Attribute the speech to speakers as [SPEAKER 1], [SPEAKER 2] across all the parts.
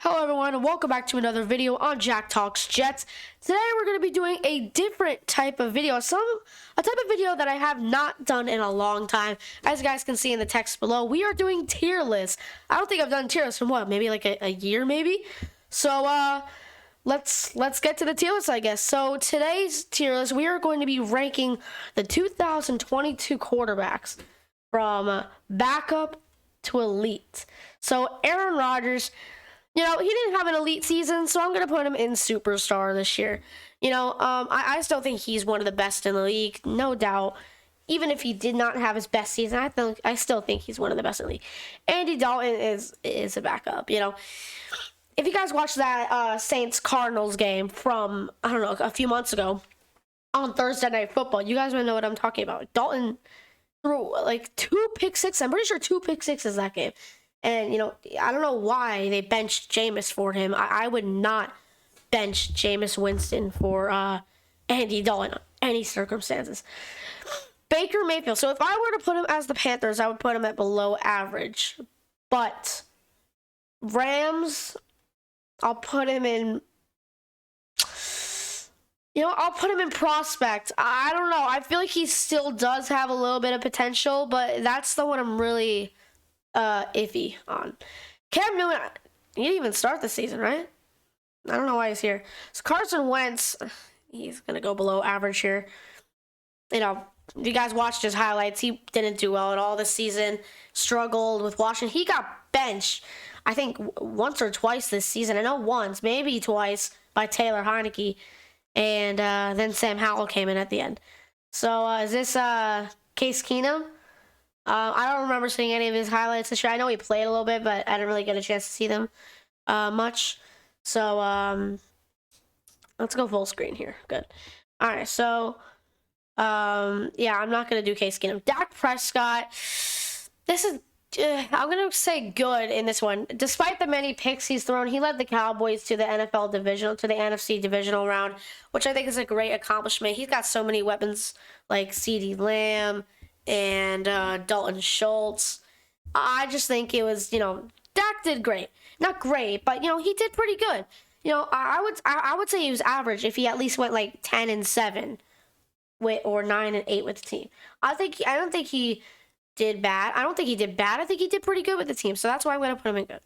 [SPEAKER 1] Hello everyone and welcome back to another video on Jack Talks Jets. Today we're going to be doing a different type of video, a type of video that I have not done in a long time. As you guys can see in the text below, we are doing tier lists. I don't think I've done tier lists in what, maybe like a year maybe? So let's get to the tier list, I guess. So today's tier list, we are going to be ranking the 2022 quarterbacks from backup to elite. So Aaron Rodgers, he didn't have an elite season, so I'm going to put him in superstar this year. I still think he's one of the best in the league, no doubt. Even if he did not have his best season, I still think he's one of the best in the league. Andy Dalton is a backup, If you guys watched that Saints-Cardinals game from, I don't know, a few months ago on Thursday Night Football, you guys might know what I'm talking about. Dalton threw like 2 pick sixes. I'm pretty sure 2 pick sixes that game. And, I don't know why they benched Jameis for him. I would not bench Jameis Winston for Andy Dalton under any circumstances. Baker Mayfield. So if I were to put him as the Panthers, I would put him at below average. But Rams, I'll put him in... I'll put him in prospect. I don't know. I feel like he still does have a little bit of potential, but that's the one I'm really... iffy on. Cam Newton, he didn't even start the season, right? I don't know why he's here. So Carson Wentz, he's gonna go below average here. If you guys watched his highlights, he didn't do well at all this season. Struggled with Washington. He got benched, I think, once or twice this season. I know once, maybe twice, by Taylor Heineke. And then Sam Howell came in at the end. So is this Case Keenum? I don't remember seeing any of his highlights this year. I know he played a little bit, but I didn't really get a chance to see them much. So let's go full screen here. Good. All right. So yeah, I'm not gonna do Case Keenum. Dak Prescott. This is I'm gonna say good in this one. Despite the many picks he's thrown, he led the Cowboys to the NFC divisional round, which I think is a great accomplishment. He's got so many weapons like CeeDee Lamb and Dalton Schultz. I just think it was, Dak did great. Not great, but, he did pretty good. I would say he was average if he at least went like 10-7 or 9-8 with the team. I don't think he did bad. I think he did pretty good with the team, so that's why I'm going to put him in good.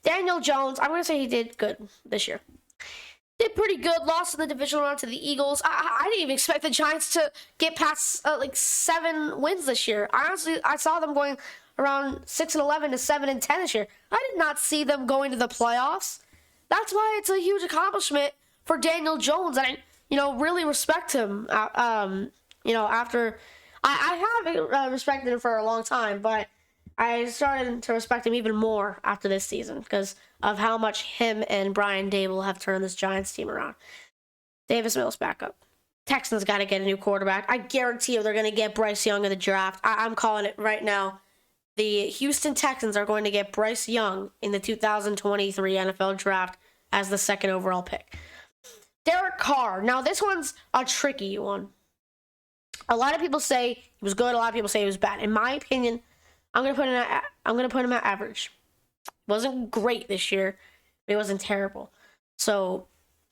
[SPEAKER 1] Daniel Jones, I'm going to say he did good this year. Did pretty good. Lost in the divisional round to the Eagles. I didn't even expect the Giants to get past 7 wins this year. I saw them going around 6-11 to 7-10 this year. I did not see them going to the playoffs. That's why it's a huge accomplishment for Daniel Jones, and I really respect him. After I have respected him for a long time, but I started to respect him even more after this season because of how much him and Brian Dable have turned this Giants team around. Davis Mills back up. Texans got to get a new quarterback. I guarantee you they're going to get Bryce Young in the draft. I'm calling it right now. The Houston Texans are going to get Bryce Young in the 2023 NFL draft as the 2nd overall pick. Derek Carr. Now, this one's a tricky one. A lot of people say he was good. A lot of people say he was bad. In my opinion, I'm gonna put him at average. Wasn't great this year, but he wasn't terrible. So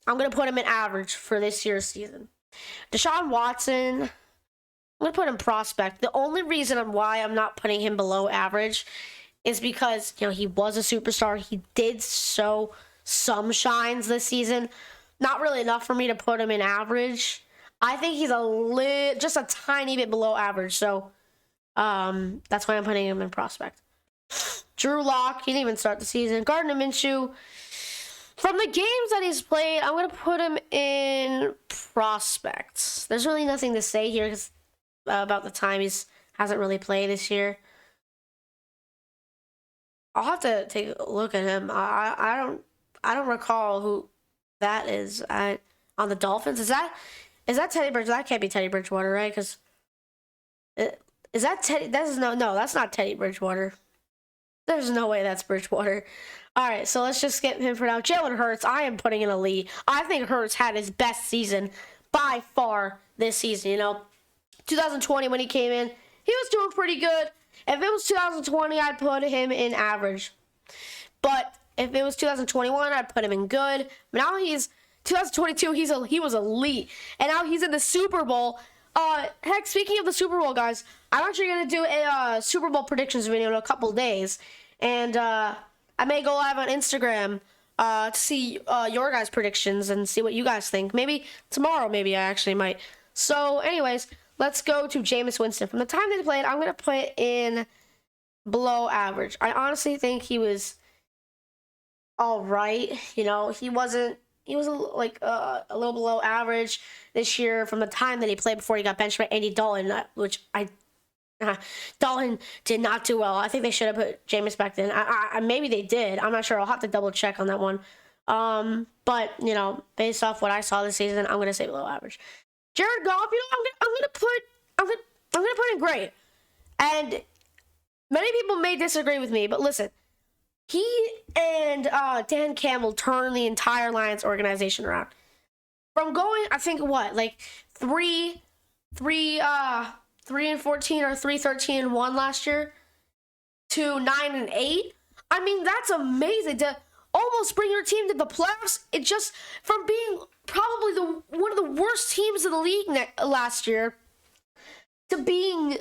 [SPEAKER 1] I'm gonna put him in average for this year's season. Deshaun Watson, I'm gonna put him prospect. The only reason why I'm not putting him below average is because he was a superstar. He did show some shines this season. Not really enough for me to put him in average. I think he's just a tiny bit below average. So. That's why I'm putting him in prospect. Drew Lock, he didn't even start the season. Gardner Minshew, from the games that he's played, I'm going to put him in prospects. There's really nothing to say here about the time hasn't really played this year. I'll have to take a look at him. I don't recall who that is on the Dolphins. Is that Teddy Bridgewater? That can't be Teddy Bridgewater, right? Because is that Teddy? No, that's not Teddy Bridgewater. There's no way that's Bridgewater. All right, so let's just skip him for now. Jalen Hurts, I am putting in a lead. I think Hurts had his best season by far this season. 2020 when he came in, he was doing pretty good. If it was 2020, I'd put him in average. But If it was 2021, I'd put him in good. But now he's 2022. He was elite, and now he's in the Super Bowl. Heck, speaking of the Super Bowl, guys, I'm actually gonna do a Super Bowl predictions video in a couple days, and I may go live on Instagram to see your guys' predictions and see what you guys think. Maybe tomorrow, maybe I actually might. So, anyways, let's go to Jameis Winston. From the time they played, I'm gonna put in below average. I honestly think he was all right. You know, he was a little below average this year from the time that he played before he got benched by Andy Dalton, which Dalton did not do well. I think they should have put Jameis back then. Maybe they did. I'm not sure. I'll have to double check on that one. But you know, based off what I saw this season, I'm gonna say below average. Jared Goff, you know, I'm gonna put in great. And many people may disagree with me, but listen, he and Dan Campbell turned the entire Lions organization around. From going, I think what, like 3-14 or 3-13-1 last year to 9-8. I mean, that's amazing to almost bring your team to the playoffs. It just from being probably one of the worst teams in the league last year to being,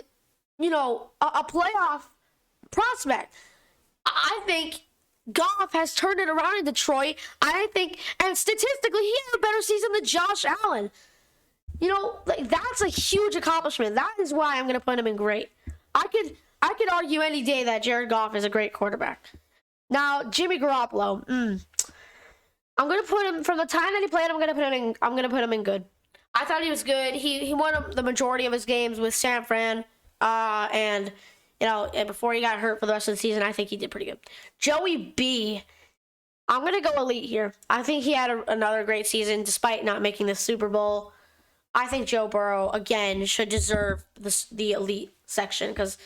[SPEAKER 1] you know, a playoff prospect. I think Goff has turned it around in Detroit. I think, and statistically, he had a better season than Josh Allen. You know, like that's a huge accomplishment. That is why I'm going to put him in great. I could argue any day that Jared Goff is a great quarterback. Now, Jimmy Garoppolo, I'm going to put him from the time that he played. I'm going to put him in good. I thought he was good. He won the majority of his games with San Fran, and you know, and before he got hurt for the rest of the season, I think he did pretty good. Joey B, I'm going to go elite here. I think he had another great season despite not making the Super Bowl. I think Joe Burrow, again, should deserve the elite section because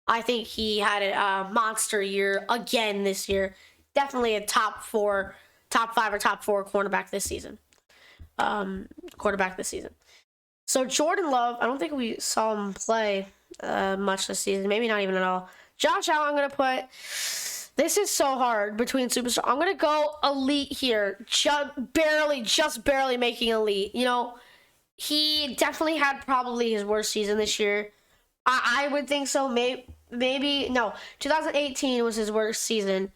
[SPEAKER 1] I think he had a monster year again this year. Definitely a top 5 or top 4 quarterback this season. So Jordan Love, I don't think we saw him play much this season. Maybe not even at all. Josh Allen, I'm going to put... This is so hard between superstar. I'm going to go elite here. Just barely making elite. You know, he definitely had probably his worst season this year. I would think so. Maybe no. 2018 was his worst season.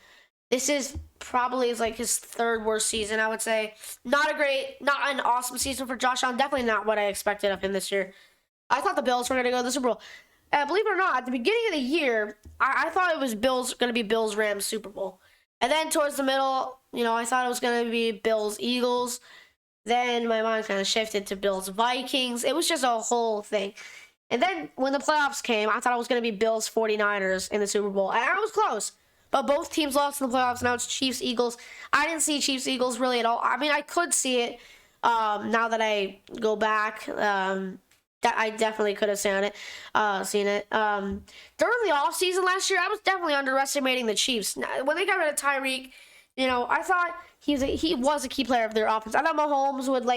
[SPEAKER 1] This is probably like his 3rd worst season, I would say. Not an awesome season for Josh Allen. Definitely not what I expected of him this year. I thought the Bills were going to go to the Super Bowl. Believe it or not, at the beginning of the year, I thought it was going to be Bills-Rams Super Bowl. And then towards the middle, you know, I thought it was going to be Bills-Eagles. Then my mind kind of shifted to Bills-Vikings. It was just a whole thing. And then when the playoffs came, I thought it was going to be Bills-49ers in the Super Bowl. And I was close. But both teams lost in the playoffs. Now it's Chiefs-Eagles. I didn't see Chiefs-Eagles really at all. I mean, I could see it now that I go back. That I definitely could have seen it. During the offseason last year, I was definitely underestimating the Chiefs. When they got rid of Tyreek, you know, I thought he was a key player of their offense. I thought Mahomes would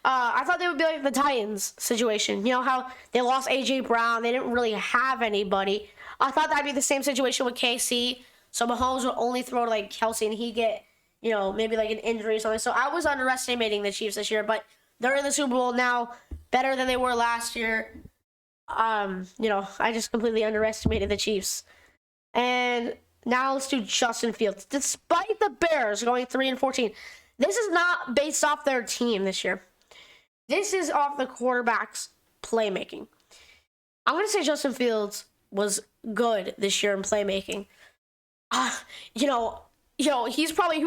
[SPEAKER 1] I thought they would be like the Titans situation. You know how they lost A.J. Brown. They didn't really have anybody. I thought that'd be the same situation with KC. So Mahomes would only throw to like Kelsey and he'd get, you know, maybe like an injury or something. So I was underestimating the Chiefs this year, but they're in the Super Bowl now, better than they were last year. You know, I just completely underestimated the Chiefs. And now let's do Justin Fields. Despite the Bears going 3-14, this is not based off their team this year. This is off the quarterback's playmaking. I'm going to say Justin Fields was good this year in playmaking. He was probably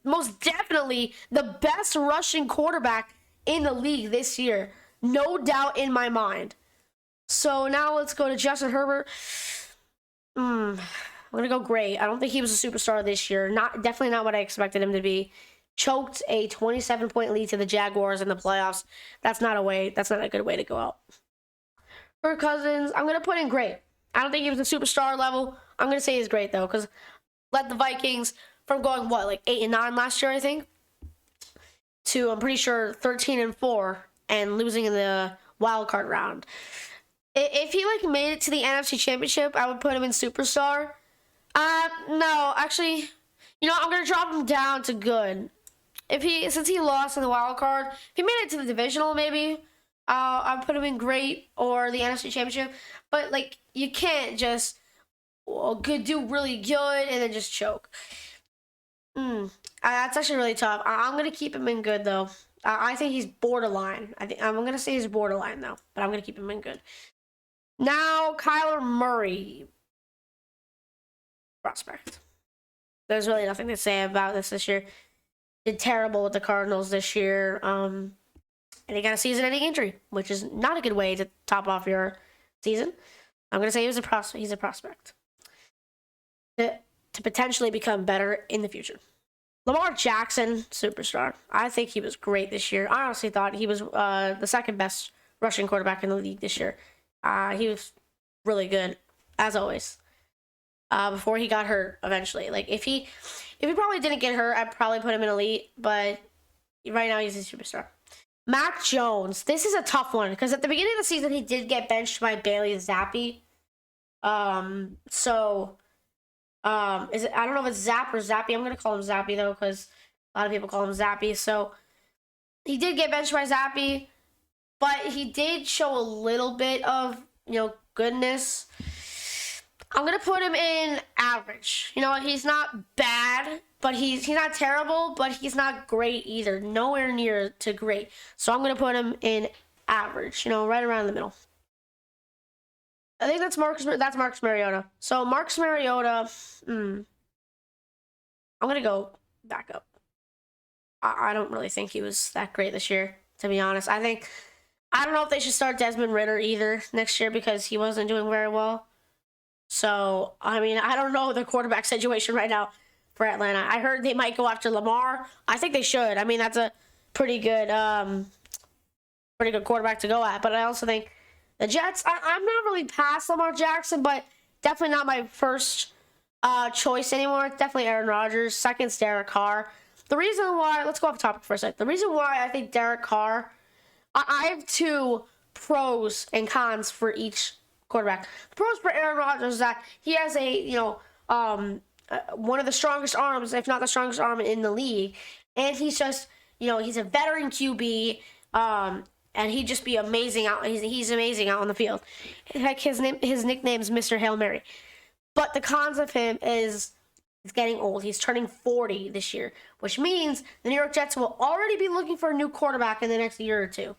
[SPEAKER 1] most definitely the best rushing quarterback in the league this year. No doubt in my mind. So now let's go to Justin Herbert. I'm going to go great. I don't think he was a superstar this year. Definitely not what I expected him to be. Choked a 27-point lead to the Jaguars in the playoffs. That's not a good way to go out. Kirk Cousins, I'm going to put in great. I don't think he was a superstar level. I'm going to say he's great, though, because led the Vikings from going, 8-9 last year, I think, to, I'm pretty sure, 13-4 and losing in the wild card round. If he, made it to the NFC Championship, I would put him in superstar. No, actually, I'm gonna drop him down to good. Since he lost in the wild card, if he made it to the divisional, maybe I'll put him in great or the NFC Championship. But like, you can't just do really good and then just choke. That's actually really tough. I'm gonna keep him in good though. I think he's borderline. I'm gonna say he's borderline though, but I'm gonna keep him in good. Now, Kyler Murray, prospect. There's really nothing to say about this year. Did terrible with the Cardinals this year. And he got a season-ending injury, which is not a good way to top off your season. I'm gonna say he's a prospect to potentially become better in the future. Lamar Jackson, superstar. I think he was great this year. I honestly thought he was the second best rushing quarterback in the league this year. He was really good, as always. Before he got hurt eventually. Like, if he probably didn't get hurt, I'd probably put him in elite, but right now he's a superstar. Mac Jones. This is a tough one because at the beginning of the season he did get benched by Bailey Zappi. I don't know if it's Zap or Zappy. I'm gonna call him Zappy though, because a lot of people call him Zappy. So he did get benched by Zappy, but he did show a little bit of goodness. I'm gonna put him in average. He's not bad, but he's not terrible, but he's not great either. Nowhere near to great. So I'm gonna put him in average. Right around the middle. I think that's Marcus Mariota. So Marcus Mariota, I'm gonna go back up. I don't really think he was that great this year, to be honest. I don't know if they should start Desmond Ridder either next year because he wasn't doing very well. So, I mean, I don't know the quarterback situation right now for Atlanta. I heard they might go after Lamar. I think they should. I mean, that's a pretty good quarterback to go at. But I also think the Jets, I'm not really past Lamar Jackson, but definitely not my first choice anymore. It's definitely Aaron Rodgers. Second's Derek Carr. The reason why, let's go off topic for a sec. The reason why I think Derek Carr, I have two pros and cons for each quarterback. The pros for Aaron Rodgers is that he has one of the strongest arms, if not the strongest arm in the league, and he's just, he's a veteran QB, and he'd just be amazing out. He's amazing out on the field. Heck, his nickname's Mr. Hail Mary. But the cons of him is he's getting old. He's turning 40 this year, which means the New York Jets will already be looking for a new quarterback in the next year or two.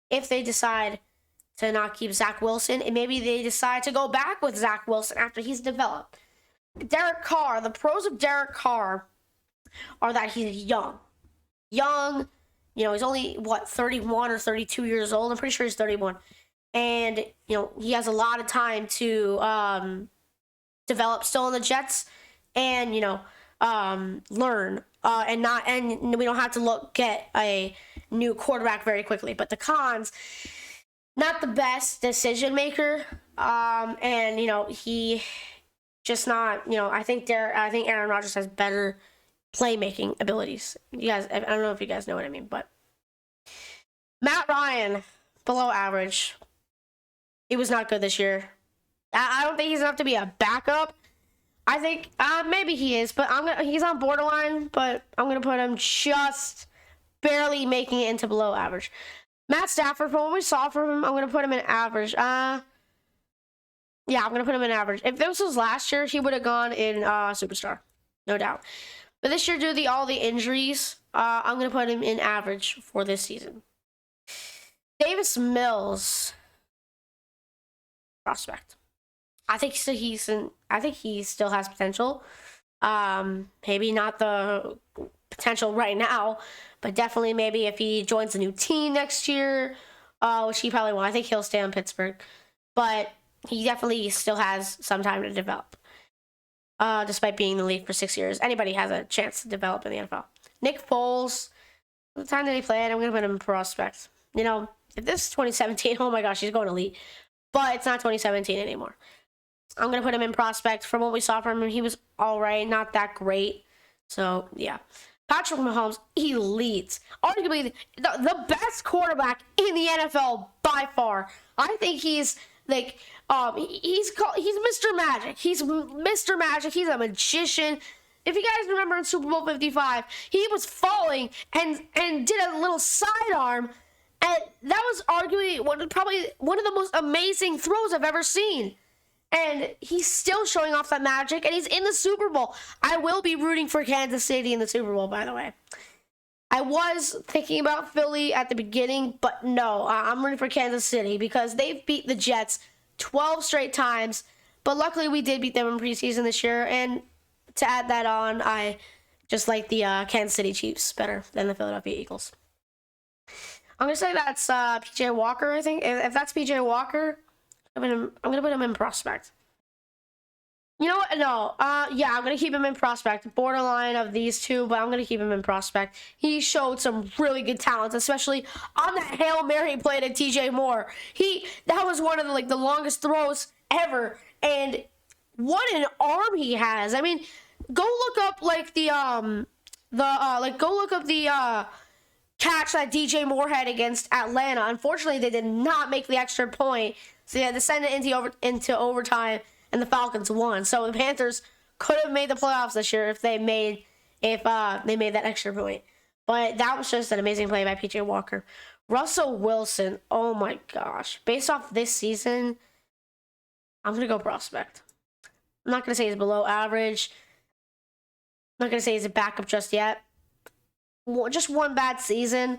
[SPEAKER 1] If they decide to not keep Zach Wilson, and maybe they decide to go back with Zach Wilson after he's developed. Derek Carr, the pros of Derek Carr are that he's young. He's only, 31 or 32 years old. I'm pretty sure he's 31. And, he has a lot of time to develop still in the Jets and, learn. And we don't have to get a new quarterback very quickly. But the cons, not the best decision maker. And, he just not, I think Aaron Rodgers has better playmaking abilities. You guys, I don't know if you guys know what I mean, but Matt Ryan, below average. He was not good this year. I don't think he's enough to be a backup. I think maybe he is, but he's on borderline, but I'm gonna put him just barely making it into below average. Matt Stafford, from what we saw from him, I'm gonna put him in average. I'm gonna put him in average. If this was last year, he would have gone in superstar, no doubt. But this year, due to all the injuries, I'm going to put him in average for this season. Davis Mills, prospect. I think he still has potential. Maybe not the potential right now, but definitely maybe if he joins a new team next year, which he probably won't. I think he'll stay in Pittsburgh. But he definitely still has some time to develop. Despite being in the league for 6 years. Anybody has a chance to develop in the NFL. Nick Foles, the time that he played, I'm going to put him in prospect. If this is 2017, oh my gosh, he's going elite. But it's not 2017 anymore. I'm going to put him in prospect. From what we saw from him, he was all right, not that great. So, yeah. Patrick Mahomes, elite. Arguably the best quarterback in the NFL by far. I think he's he's Mr. Magic. He's Mr. Magic. He's a magician. if you guys remember in Super Bowl 55, he was falling and did a little sidearm, and that was arguably probably one of the most amazing throws I've ever seen. And he's still showing off that magic, and he's in the Super Bowl. I will be rooting for Kansas City in the Super Bowl, by the way. I was thinking about Philly at the beginning, but no, I'm rooting for Kansas City because they've beat the Jets 12 straight times. But luckily, we did beat them in preseason this year. And to add that on, I just like the Kansas City Chiefs better than the Philadelphia Eagles. I'm going to say that's P.J. Walker, I think. If that's P.J. Walker, I'm gonna put him in prospect. You know what? No. Yeah, I'm gonna keep him in prospect. Borderline of these two, but I'm gonna keep him in prospect. He showed some really good talents, especially on that Hail Mary play to T.J. Moore. That was one of the longest throws ever, and what an arm he has. I mean, go look up the catch that DJ Moore had against Atlanta. Unfortunately, they did not make the extra point. So they had to send it into overtime, and the Falcons won. So the Panthers could have made the playoffs this year if they made that extra point. But that was just an amazing play by P.J. Walker. Russell Wilson, oh my gosh. Based off this season, I'm going to go prospect. I'm not going to say he's below average. I'm not going to say he's a backup just yet. Just one bad season.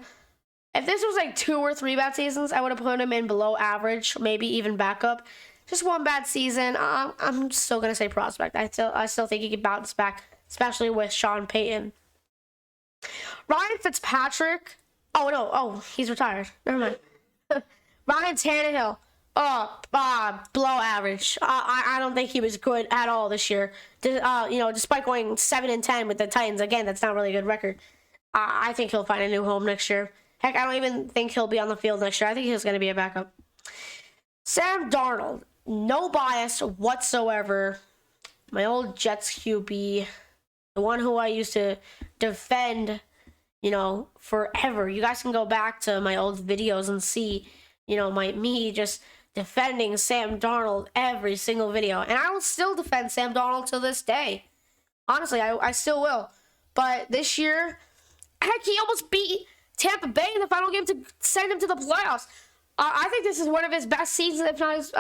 [SPEAKER 1] If this was 2 or 3 bad seasons, I would have put him in below average, maybe even backup. Just one bad season, I'm still going to say prospect. I still think he could bounce back, especially with Sean Payton. Ryan Fitzpatrick. Oh, no. Oh, he's retired. Never mind. Ryan Tannehill. Oh, below average. I don't think he was good at all this year. Despite going 7-10 with the Titans. Again, that's not really a good record. I think he'll find a new home next year. Heck, I don't even think he'll be on the field next year. I think he's going to be a backup. Sam Darnold. No bias whatsoever. My old Jets QB. The one who I used to defend, forever. You guys can go back to my old videos and see, me just defending Sam Darnold every single video. And I will still defend Sam Darnold to this day. Honestly, I still will. But this year, heck, he almost beat Tampa Bay in the final game to send him to the playoffs. I think this is one of his best seasons, if not his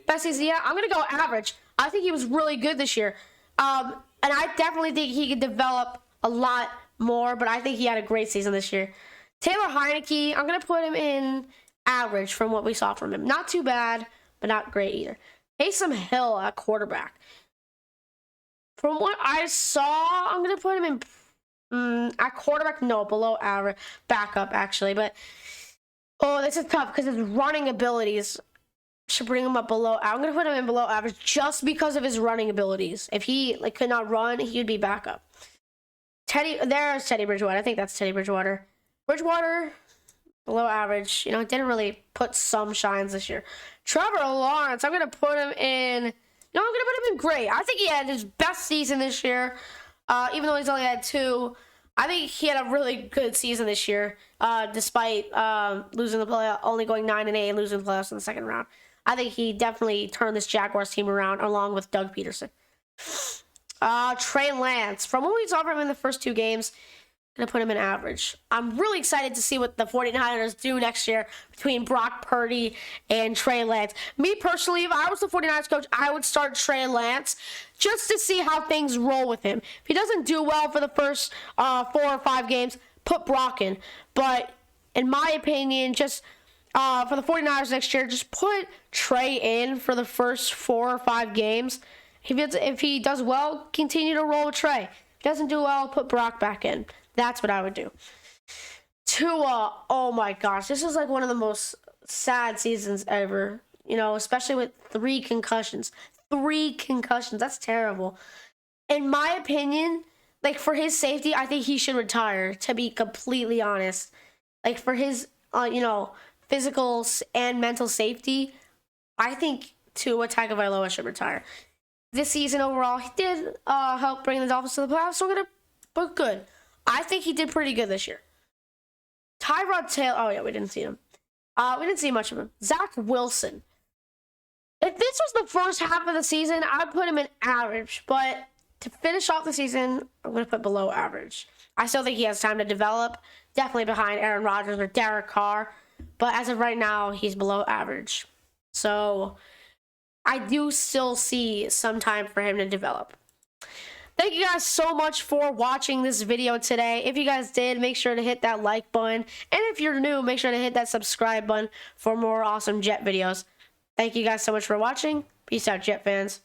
[SPEAKER 1] best season yet. I'm going to go average. I think he was really good this year. And I definitely think he could develop a lot more, but I think he had a great season this year. Taylor Heinicke, I'm going to put him in average from what we saw from him. Not too bad, but not great either. Taysom Hill at quarterback. From what I saw, I'm going to put him in at quarterback, no, below average. Backup, actually. But, this is tough because his running abilities should bring him up below. I'm going to put him in below average just because of his running abilities. If he could not run, he would be backup. There's Teddy Bridgewater. I think that's Teddy Bridgewater. Bridgewater, below average. Didn't really put some shines this year. Trevor Lawrence, I'm going to put him in... I'm going to put him in great. I think he had his best season this year. Even though he's only had 2, I think he had a really good season this year, despite losing the playoff, only going 9-8 and losing the playoffs in the second round. I think he definitely turned this Jaguars team around, along with Doug Peterson. Trey Lance, from what we saw from him in the first 2 games, going to put him in average. I'm really excited to see what the 49ers do next year between Brock Purdy and Trey Lance. Me personally, if I was the 49ers coach, I would start Trey Lance just to see how things roll with him. If he doesn't do well for the first 4 or 5 games, put Brock in. But in my opinion, just for the 49ers next year, just put Trey in for the first 4 or 5 games. If he does well, continue to roll with Trey. If he doesn't do well, put Brock back in. That's what I would do. Tua, oh my gosh. This is one of the most sad seasons ever. Especially with 3 concussions. 3 concussions. That's terrible. In my opinion, for his safety, I think he should retire, to be completely honest. For his, physical and mental safety, I think Tua Tagovailoa should retire. This season overall, he did help bring the Dolphins to the playoffs, so I'm going to put good. I think he did pretty good this year. Tyrod Taylor. Oh, yeah, we didn't see him. We didn't see much of him. Zach Wilson. If this was the first half of the season, I'd put him in average. But to finish off the season, I'm going to put below average. I still think he has time to develop. Definitely behind Aaron Rodgers or Derek Carr. But as of right now, he's below average. So I do still see some time for him to develop. Thank you guys so much for watching this video today. If you guys did, make sure to hit that like button. And if you're new, make sure to hit that subscribe button for more awesome Jet videos. Thank you guys so much for watching. Peace out, Jet fans.